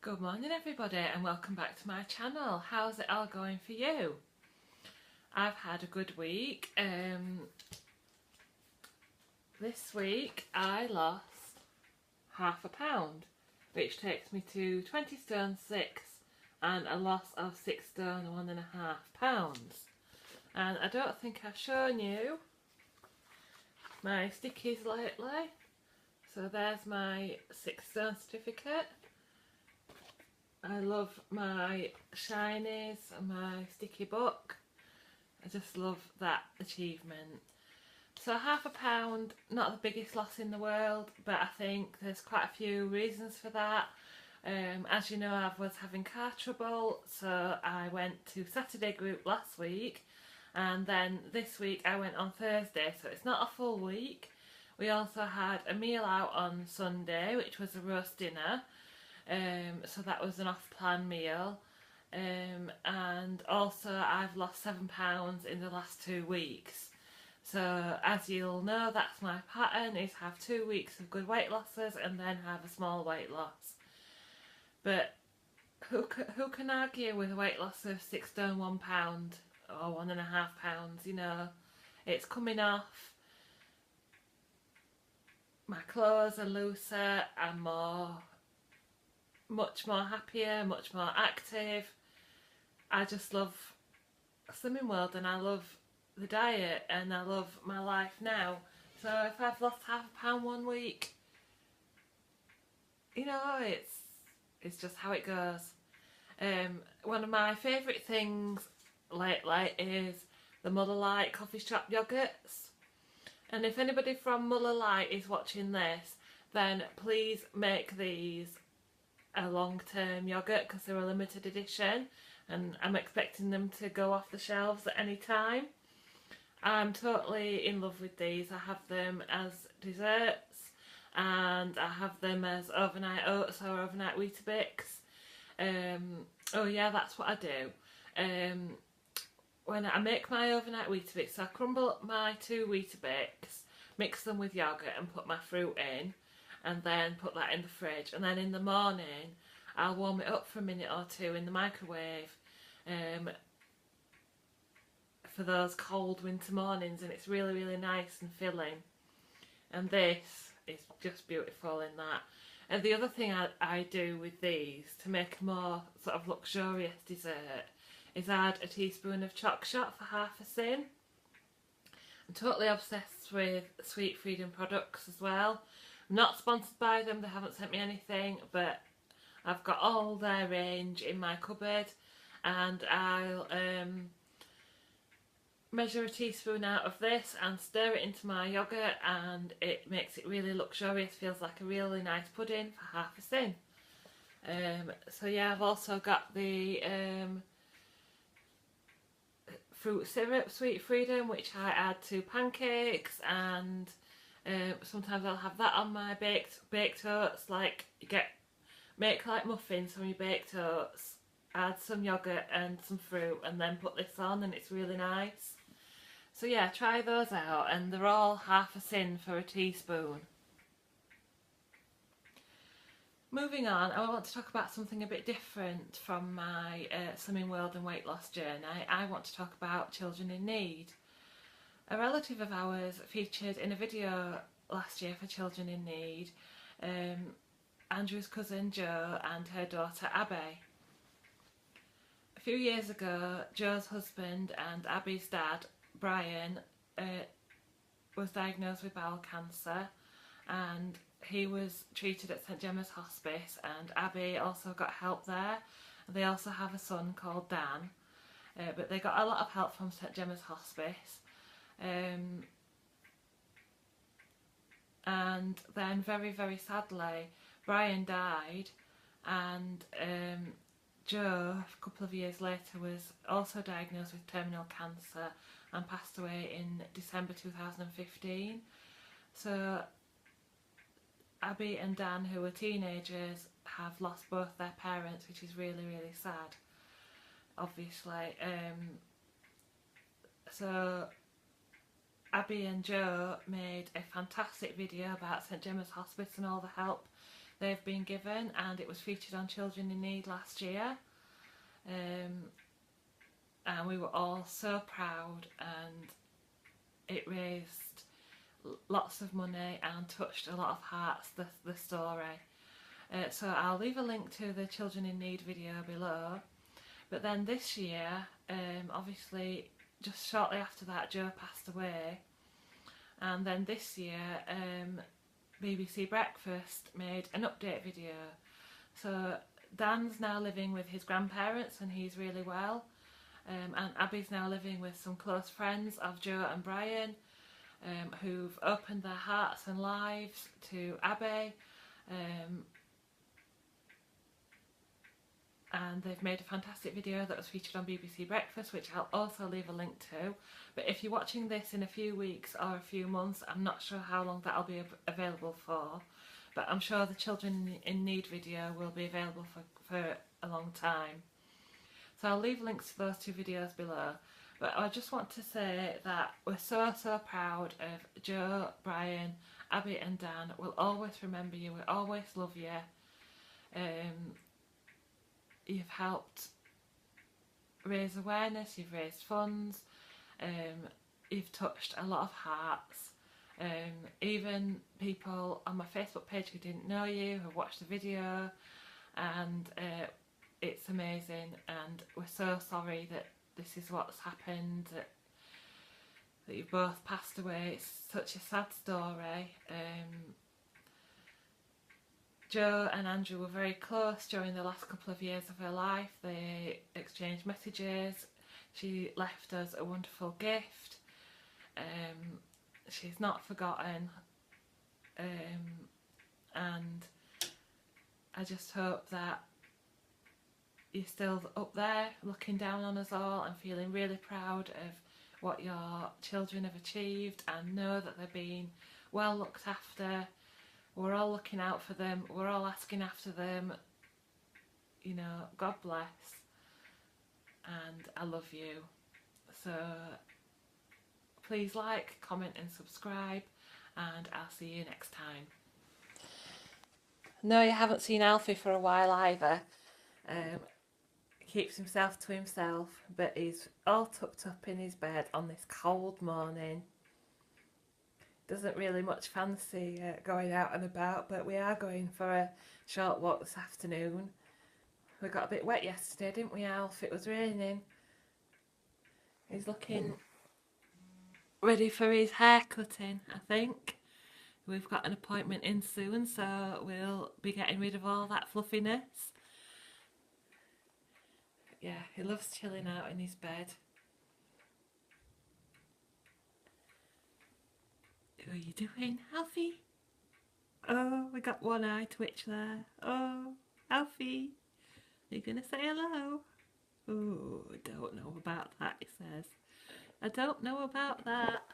Good morning everybody and welcome back to my channel. How's it all going for you? I've had a good week. This week I lost half a pound, which takes me to 20 stone 6 and a loss of 6 stone 1.5 pounds. And I don't think I've shown you my stickies lately. So there's my 6 stone certificate. I love my shinies and my sticky book. I just love that achievement. So half a pound, not the biggest loss in the world, but I think there's quite a few reasons for that. As you know, I was having car trouble, so I went to Saturday group last week, and then this week I went on Thursday, so it's not a full week. We also had a meal out on Sunday, which was a roast dinner. So that was an off-plan meal, and also I've lost 7 pounds in the last 2 weeks. So as you'll know, that's my pattern, is have 2 weeks of good weight losses and then have a small weight loss. But who can argue with a weight loss of 6 stone 1 pound or 1.5 pounds? You know, it's coming off. My clothes are looser and much more happier, much more active. I just love Slimming World and I love the diet and I love my life now. So if I've lost half a pound 1 week, you know, it's just how it goes. One of my favourite things lately is the Muller Lite coffee shop yogurts. And if anybody from Muller Lite is watching this, then please make these a long-term yogurt because they're a limited edition and I'm expecting them to go off the shelves at any time. I'm totally in love with these. I have them as desserts and I have them as overnight oats or overnight Weetabix. Oh yeah, that's what I do. When I make my overnight Weetabix, so I crumble up my 2 Weetabix, mix them with yogurt and put my fruit in, and then put that in the fridge, and then in the morning I'll warm it up for a minute or 2 in the microwave for those cold winter mornings, and it's really nice and filling, and this is just beautiful in that. And the other thing I do with these to make a more sort of luxurious dessert is add a teaspoon of choc shot for half a sin. I'm totally obsessed with Sweet Freedom products as well. I'm not sponsored by them, they haven't sent me anything, but I've got all their range in my cupboard, and I'll measure a teaspoon out of this and stir it into my yoghurt, and it makes it really luxurious, feels like a really nice pudding for half a sin. So yeah, I've also got the fruit syrup Sweet Freedom, which I add to pancakes, and sometimes I'll have that on my baked oats. Like make like muffins from your baked oats, add some yogurt and some fruit, and then put this on, and it's really nice. So yeah, try those out, and they're all half a sin for a teaspoon. Moving on, I want to talk about something a bit different from my Slimming World and weight loss journey. I want to talk about children in need. A relative of ours featured in a video last year for Children in Need, Andrew's cousin Jo and her daughter Abby. A few years ago, Jo's husband and Abby's dad, Brian, was diagnosed with bowel cancer, and he was treated at St Gemma's Hospice, and Abby also got help there. They also have a son called Dan, but they got a lot of help from St Gemma's Hospice. And then very sadly Brian died, and Jo a couple of years later was also diagnosed with terminal cancer and passed away in December 2015. So Abby and Dan, who were teenagers, have lost both their parents, which is really sad, obviously. So Abby and Jo made a fantastic video about St Gemma's Hospice and all the help they've been given, and it was featured on Children in Need last year. And we were all so proud, and it raised lots of money and touched a lot of hearts, the story. So I'll leave a link to the Children in Need video below. But then this year, obviously just shortly after that, Joe passed away, and then this year BBC Breakfast made an update video. So Dan's now living with his grandparents and he's really well, and Abby's now living with some close friends of Joe and Brian, who've opened their hearts and lives to Abby, and they've made a fantastic video that was featured on BBC Breakfast, which I'll also leave a link to. But if you're watching this in a few weeks or a few months, I'm not sure how long that'll be available for, but I'm sure the Children in Need video will be available for a long time. So I'll leave links to those two videos below. But I just want to say that we're so proud of Joe, Brian, Abby and Dan. We'll always remember you, we always love you. You've helped raise awareness, you've raised funds, you've touched a lot of hearts. Even people on my Facebook page who didn't know you have watched the video, and it's amazing, and we're so sorry that this is what's happened, that you both passed away. It's such a sad story. Joe and Andrew were very close during the last couple of years of her life. They exchanged messages. She left us a wonderful gift. She's not forgotten. And I just hope that you're still up there looking down on us all and feeling really proud of what your children have achieved, and know that they're being well looked after. We're all looking out for them, we're all asking after them, you know, God bless, and I love you. So please like, comment and subscribe, and I'll see you next time. No, you haven't seen Alfie for a while either. Keeps himself to himself, but he's all tucked up in his bed on this cold morning. Doesn't really much fancy going out and about, but we are going for a short walk this afternoon. We got a bit wet yesterday, didn't we, Alf? It was raining. He's looking ready for his hair cutting, I think. We've got an appointment in soon, so we'll be getting rid of all that fluffiness. Yeah, he loves chilling out in his bed. What are you doing, Alfie? Oh, we got one eye twitch there. Oh, Alfie, are you going to say hello? Oh, I don't know about that, he says. I don't know about that.